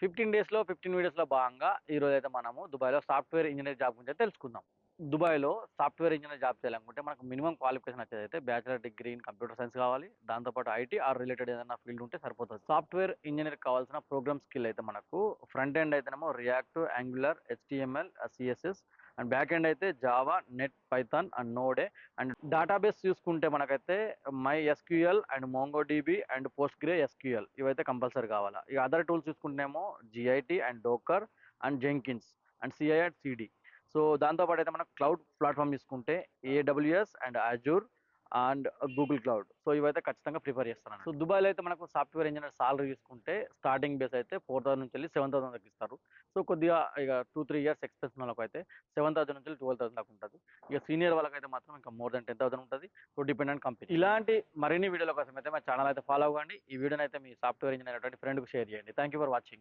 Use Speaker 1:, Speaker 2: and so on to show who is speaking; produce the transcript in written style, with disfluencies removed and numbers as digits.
Speaker 1: 15 డేస్‌లో 15 వీడియోస్‌లో భాగంగా ఈరోజైతే మనము దుబాయ్‌లో సాఫ్ట్‌వేర్ ఇంజినీర్ జాబ్ గురించి తెలుసుకుందాం. దుబాయ్‌లో సాఫ్ట్‌వేర్ ఇంజినీర్ జాబ్ చేయాలనుకుంటే మనకు మినిమమ్ క్వాలిఫికేషన్ వచ్చేదైతే bachelor degree in computer science కావాలి. దాంతో పాటు ఐటీ ఆర్ రిలేటెడ్ ఏదైనా ఫీల్డ్ ఉంటే సరిపోతది. సాఫ్ట్‌వేర్ ఇంజినీర్‌కి కావాల్సిన ప్రోగ్రామ్ స్కిల్ అయితే మనకు ఫ్రంట్ ఎండ్ అయితేనేమో React, Angular, HTML, CSS and back end అయితే Java, NET, Python and Node and database చూసుకుంటే మనకైతే MySQL and MongoDB and Postgre SQL ఇవైతే కంపల్సరీ కావాలా. ఇక అదర్ టూల్స్ చూసుకుంటేనేమో GIT and Docker and Jenkins and CI and CD. So దాంతో పాటు అయితే మనం క్లౌడ్ ప్లాట్ఫామ్ తీసుకుంటే AWS and Azure and Google cloud. So ఇవైతే ఖచ్చితంగా ప్రిఫర్ చేస్తాను. సో దుబాయ్లో అయితే మనకు సాఫ్ట్వేర్ ఇంజనీర్ సాలరీ చూసుకుంటే స్టార్టింగ్ బేస్ అయితే 4000 నుంచి వెళ్ళి 7000 దాకా ఇస్తారు. సో కొద్దిగా ఇక 2-3 ఇయర్స్ ఎక్స్పీరియన్స్ ఉన్న వాళ్ళకి అయితే 7000 నుంచి 12,000 దాకా ఉంటుంది. ఇక సీనియర్ వాళ్ళకైతే మాత్రం ఇంకా మోర్ దెన్ 10,000 ఉంటుంది. So dependent company. ఇలాంటి మరిన్ని వీడియోల కోసం అయితే మా ఛానల్ అయితే ఫాలో అవ్వండి. ఈ వీడియోని అయితే మీ సాఫ్ట్వేర్ ఇంజనీర్ అయినటువంటి ఫ్రెండ్కి షేర్ చేయండి. Thank you for watching.